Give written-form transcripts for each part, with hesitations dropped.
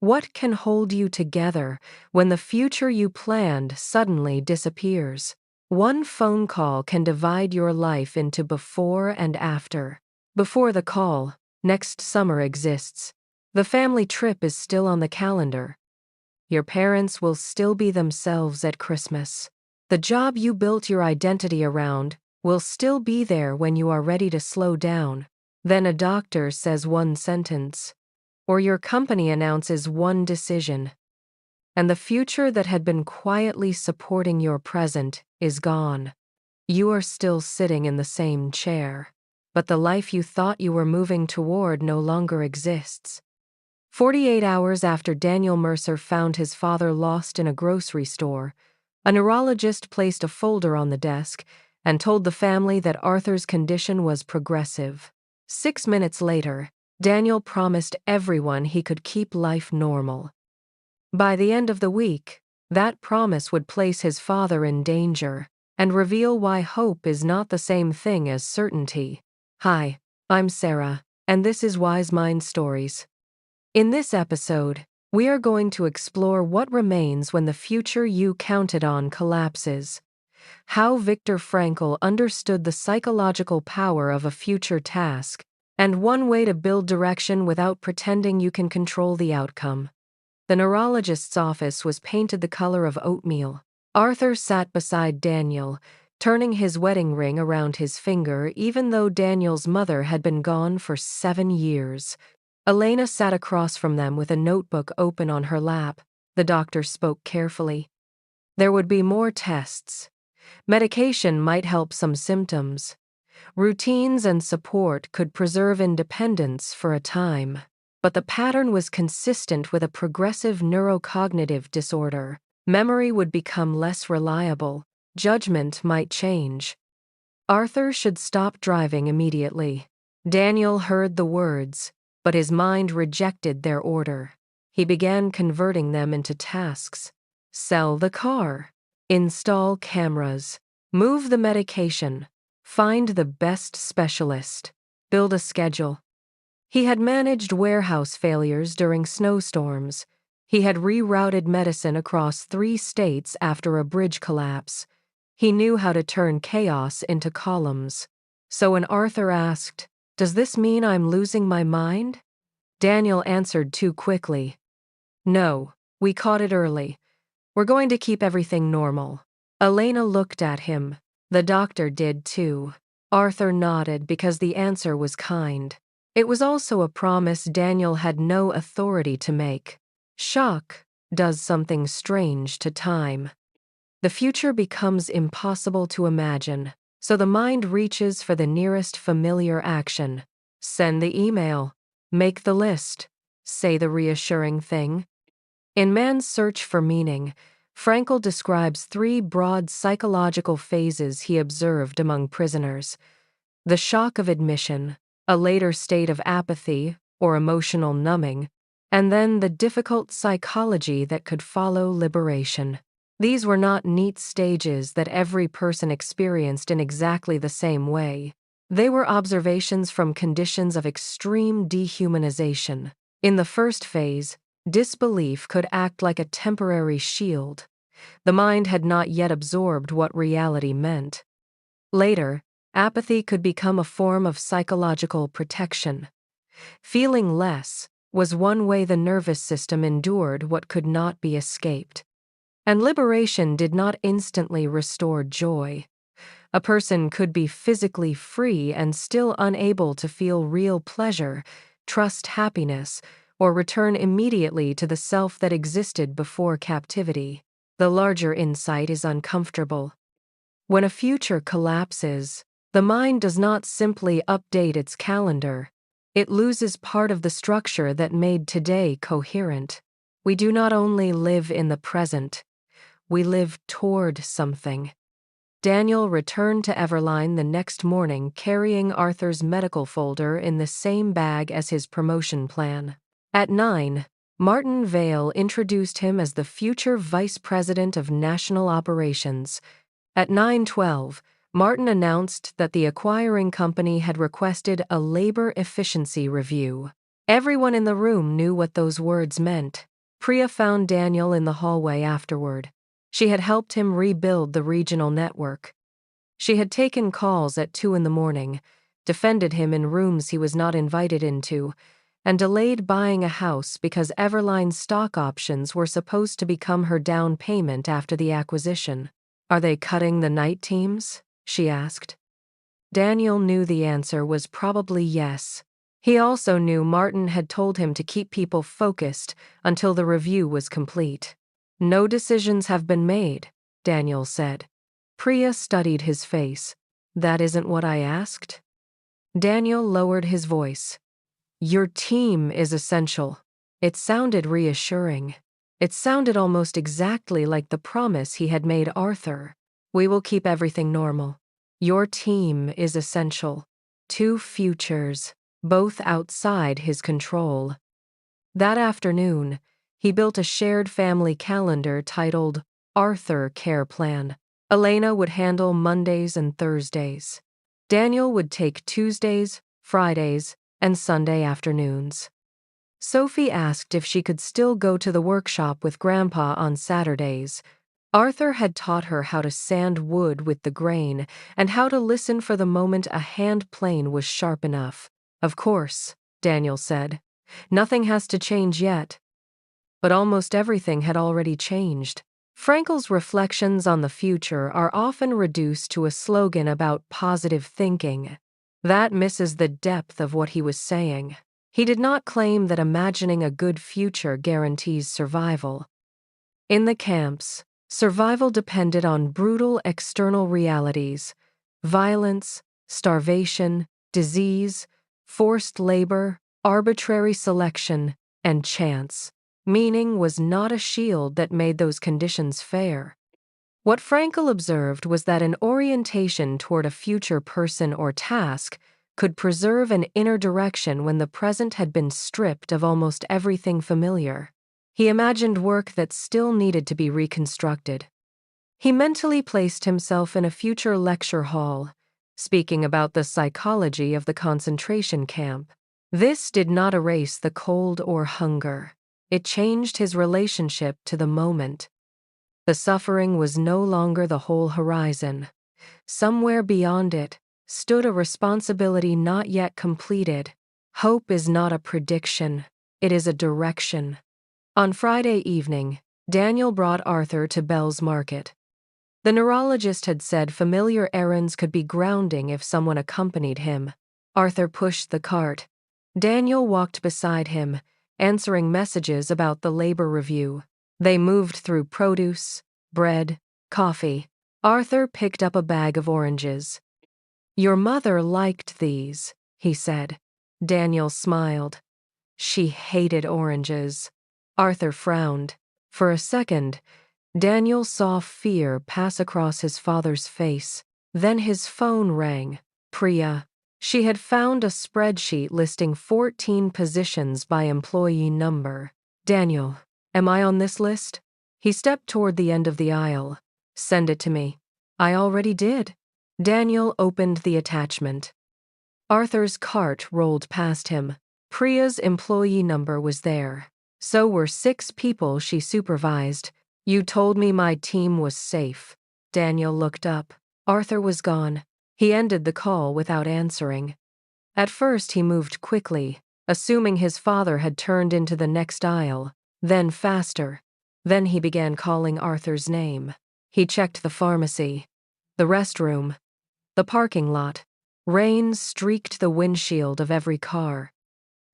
What can hold you together when the future you planned suddenly disappears? One phone call can divide your life into before and after. Before the call, next summer exists. The family trip is still on the calendar. Your parents will still be themselves at Christmas. The job you built your identity around will still be there when you are ready to slow down. Then a doctor says one sentence, or your company announces one decision, and the future that had been quietly supporting your present is gone. You are still sitting in the same chair, but the life you thought you were moving toward no longer exists. 48 hours after Daniel Mercer found his father lost in a grocery store, a neurologist placed a folder on the desk and told the family that Arthur's condition was progressive. 6 minutes later, Daniel promised everyone he could keep life normal. By the end of the week, that promise would place his father in danger and reveal why hope is not the same thing as certainty. Hi, I'm Sarah, and this is Wise Mind Stories. In this episode, we are going to explore what remains when the future you counted on collapses. How Viktor Frankl understood the psychological power of a future task, and one way to build direction without pretending you can control the outcome. The neurologist's office was painted the color of oatmeal. Arthur sat beside Daniel, turning his wedding ring around his finger even though Daniel's mother had been gone for 7 years. Elena sat across from them with a notebook open on her lap. The doctor spoke carefully. There would be more tests. Medication might help some symptoms. Routines and support could preserve independence for a time. But the pattern was consistent with a progressive neurocognitive disorder. Memory would become less reliable. Judgment might change. Arthur should stop driving immediately. Daniel heard the words, but his mind rejected their order. He began converting them into tasks. Sell the car. Install cameras. Move the medication. Find the best specialist. Build a schedule. He had managed warehouse failures during snowstorms. He had rerouted medicine across 3 states after a bridge collapse. He knew how to turn chaos into columns. So when Arthur asked, "Does this mean I'm losing my mind?" Daniel answered too quickly. "No, we caught it early. We're going to keep everything normal." Elena looked at him. The doctor did too. Arthur nodded because the answer was kind. It was also a promise Daniel had no authority to make. Shock does something strange to time. The future becomes impossible to imagine, so the mind reaches for the nearest familiar action. Send the email. Make the list. Say the reassuring thing. In Man's Search for Meaning, Frankl describes 3 broad psychological phases he observed among prisoners. The shock of admission, a later state of apathy or emotional numbing, and then the difficult psychology that could follow liberation. These were not neat stages that every person experienced in exactly the same way. They were observations from conditions of extreme dehumanization. In the first phase, disbelief could act like a temporary shield. The mind had not yet absorbed what reality meant. Later, apathy could become a form of psychological protection. Feeling less was one way the nervous system endured what could not be escaped. And liberation did not instantly restore joy. A person could be physically free and still unable to feel real pleasure, trust happiness, or return immediately to the self that existed before captivity. The larger insight is uncomfortable. When a future collapses, the mind does not simply update its calendar. It loses part of the structure that made today coherent. We do not only live in the present, we live toward something. Daniel returned to Everline the next morning carrying Arthur's medical folder in the same bag as his promotion plan. At 9, Martin Vale introduced him as the future Vice President of National Operations. At 9:12, Martin announced that the acquiring company had requested a labor efficiency review. Everyone in the room knew what those words meant. Priya found Daniel in the hallway afterward. She had helped him rebuild the regional network. She had taken calls at 2 in the morning, defended him in rooms he was not invited into, and delayed buying a house because Everline's stock options were supposed to become her down payment after the acquisition. "Are they cutting the night teams?" she asked. Daniel knew the answer was probably yes. He also knew Martin had told him to keep people focused until the review was complete. "No decisions have been made," Daniel said. Priya studied his face. "That isn't what I asked?" Daniel lowered his voice. "Your team is essential." It sounded reassuring. It sounded almost exactly like the promise he had made Arthur. "We will keep everything normal. Your team is essential." 2 futures, both outside his control. That afternoon, he built a shared family calendar titled Arthur Care Plan. Elena would handle Mondays and Thursdays. Daniel would take Tuesdays, Fridays, and Sunday afternoons. Sophie asked if she could still go to the workshop with Grandpa on Saturdays. Arthur had taught her how to sand wood with the grain and how to listen for the moment a hand plane was sharp enough. "Of course," Daniel said. "Nothing has to change yet." But almost everything had already changed. Frankl's reflections on the future are often reduced to a slogan about positive thinking. That misses the depth of what he was saying. He did not claim that imagining a good future guarantees survival. In the camps, survival depended on brutal external realities: violence, starvation, disease, forced labor, arbitrary selection, and chance. Meaning was not a shield that made those conditions fair. What Frankl observed was that an orientation toward a future person or task could preserve an inner direction when the present had been stripped of almost everything familiar. He imagined work that still needed to be reconstructed. He mentally placed himself in a future lecture hall, speaking about the psychology of the concentration camp. This did not erase the cold or hunger. It changed his relationship to the moment. The suffering was no longer the whole horizon. Somewhere beyond it stood a responsibility not yet completed. Hope is not a prediction, it is a direction. On Friday evening, Daniel brought Arthur to Bell's Market. The neurologist had said familiar errands could be grounding if someone accompanied him. Arthur pushed the cart. Daniel walked beside him, answering messages about the labor review. They moved through produce, bread, coffee. Arthur picked up a bag of oranges. "Your mother liked these," he said. Daniel smiled. "She hated oranges." Arthur frowned. For a second, Daniel saw fear pass across his father's face. Then his phone rang. Priya. She had found a spreadsheet listing 14 positions by employee number. "Daniel, am I on this list?" He stepped toward the end of the aisle. "Send it to me." "I already did." Daniel opened the attachment. Arthur's cart rolled past him. Priya's employee number was there. So were 6 people she supervised. "You told me my team was safe." Daniel looked up. Arthur was gone. He ended the call without answering. At first he moved quickly, assuming his father had turned into the next aisle, then faster. Then he began calling Arthur's name. He checked the pharmacy, the restroom, the parking lot. Rain streaked the windshield of every car.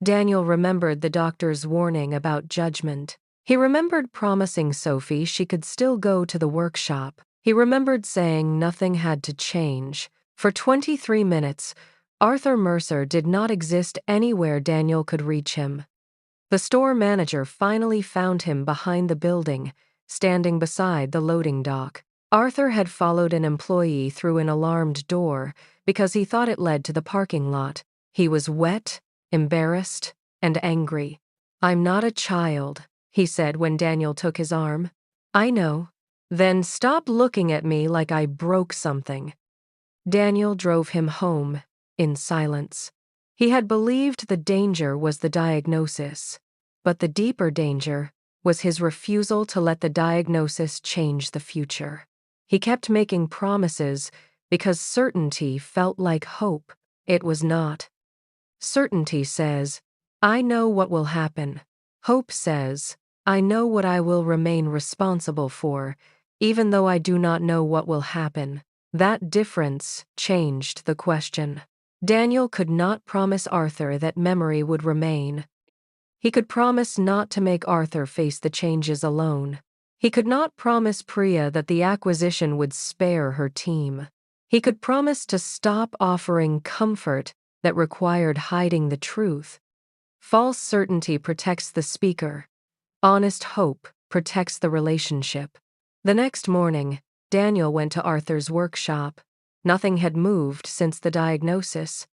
Daniel remembered the doctor's warning about judgment. He remembered promising Sophie she could still go to the workshop. He remembered saying nothing had to change. For 23 minutes, Arthur Mercer did not exist anywhere Daniel could reach him. The store manager finally found him behind the building, standing beside the loading dock. Arthur had followed an employee through an alarmed door because he thought it led to the parking lot. He was wet, embarrassed, and angry. "I'm not a child," he said when Daniel took his arm. "I know." "Then stop looking at me like I broke something." Daniel drove him home, in silence. He had believed the danger was the diagnosis, but the deeper danger was his refusal to let the diagnosis change the future. He kept making promises because certainty felt like hope. It was not. Certainty says, I know what will happen. Hope says, I know what I will remain responsible for, even though I do not know what will happen. That difference changed the question. Daniel could not promise Arthur that memory would remain. He could promise not to make Arthur face the changes alone. He could not promise Priya that the acquisition would spare her team. He could promise to stop offering comfort that required hiding the truth. False certainty protects the speaker. Honest hope protects the relationship. The next morning, Daniel went to Arthur's workshop. Nothing had moved since the diagnosis.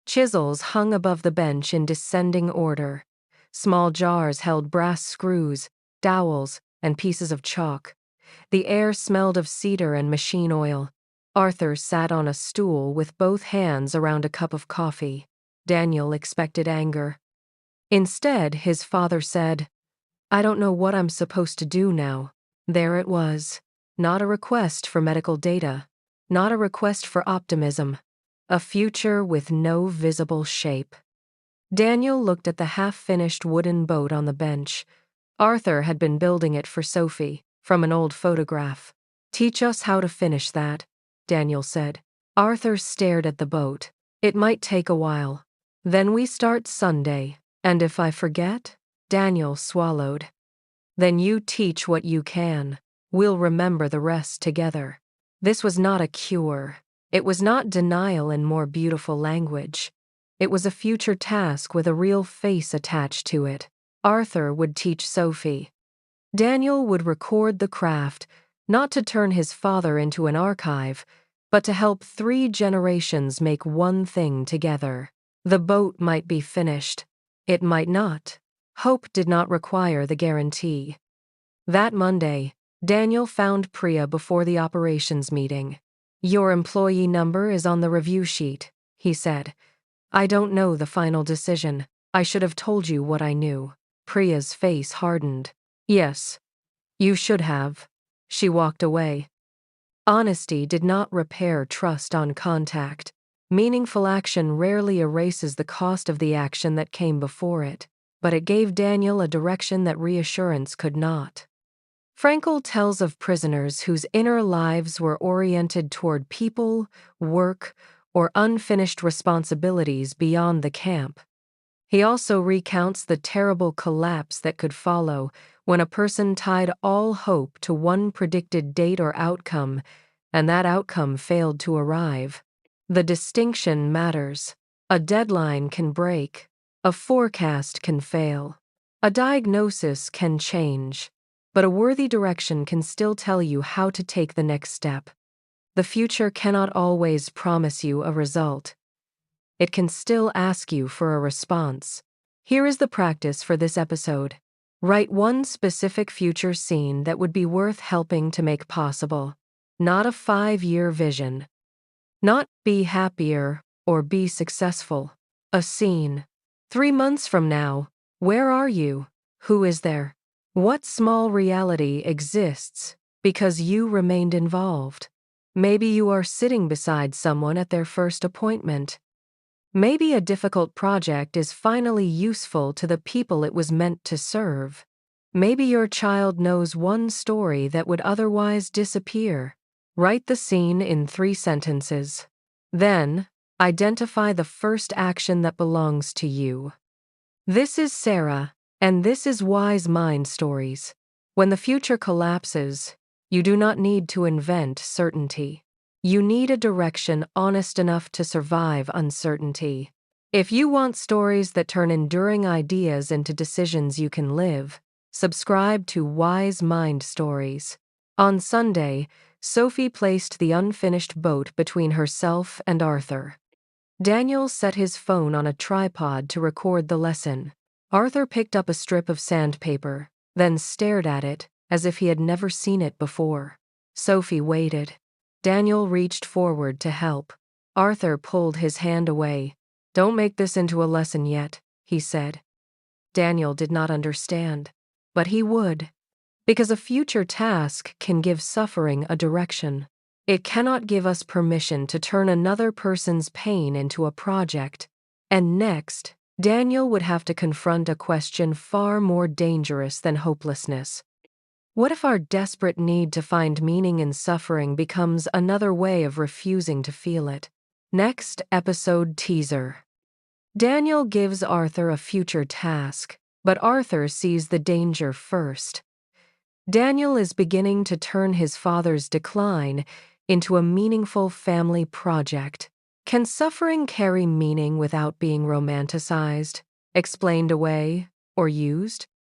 Chisels hung above the bench in descending order. Small jars held brass screws, dowels, and pieces of chalk. The air smelled of cedar and machine oil. Arthur sat on a stool with both hands around a cup of coffee. Daniel expected anger. Instead, his father said, I don't know what I'm supposed to do now. There it was. Not a request for medical data. Not a request for optimism. A future with no visible shape. Daniel looked at the half-finished wooden boat on the bench. Arthur had been building it for Sophie, from an old photograph. Teach us how to finish that, Daniel said. Arthur stared at the boat. It might take a while. Then we start Sunday, and if I forget, Daniel swallowed. Then you teach what you can. We'll remember the rest together. This was not a cure. It was not denial in more beautiful language. It was a future task with a real face attached to it. Arthur would teach Sophie. Daniel would record the craft, not to turn his father into an archive, but to help 3 generations make one thing together. The boat might be finished. It might not. Hope did not require the guarantee. That Monday, Daniel found Priya before the operations meeting. Your employee number is on the review sheet, he said. I don't know the final decision. I should have told you what I knew. Priya's face hardened. Yes, you should have. She walked away. Honesty did not repair trust on contact. Meaningful action rarely erases the cost of the action that came before it, but it gave Daniel a direction that reassurance could not. Frankl tells of prisoners whose inner lives were oriented toward people, work, or unfinished responsibilities beyond the camp. He also recounts the terrible collapse that could follow when a person tied all hope to one predicted date or outcome, and that outcome failed to arrive. The distinction matters. A deadline can break. A forecast can fail. A diagnosis can change. But a worthy direction can still tell you how to take the next step. The future cannot always promise you a result. It can still ask you for a response. Here is the practice for this episode. Write one specific future scene that would be worth helping to make possible. Not a 5-year vision. Not be happier or be successful. A scene. 3 months from now, where are you? Who is there? What small reality exists because you remained involved? Maybe you are sitting beside someone at their first appointment. Maybe a difficult project is finally useful to the people it was meant to serve. Maybe your child knows one story that would otherwise disappear. Write the scene in 3 sentences. Then, identify the first action that belongs to you. This is Sarah, and this is Wise Mind Stories. When the future collapses, you do not need to invent certainty. You need a direction honest enough to survive uncertainty. If you want stories that turn enduring ideas into decisions you can live, subscribe to Wise Mind Stories. On Sunday, Sophie placed the unfinished boat between herself and Arthur. Daniel set his phone on a tripod to record the lesson. Arthur picked up a strip of sandpaper, then stared at it as if he had never seen it before. Sophie waited. Daniel reached forward to help. Arthur pulled his hand away. Don't make this into a lesson yet, he said. Daniel did not understand. but he would. Because a future task can give suffering a direction. It cannot give us permission to turn another person's pain into a project. And next, Daniel would have to confront a question far more dangerous than hopelessness. What if our desperate need to find meaning in suffering becomes another way of refusing to feel it? Next episode teaser. Daniel gives Arthur a future task, but Arthur sees the danger first. Daniel is beginning to turn his father's decline into a meaningful family project. Can suffering carry meaning without being romanticized, explained away, or used?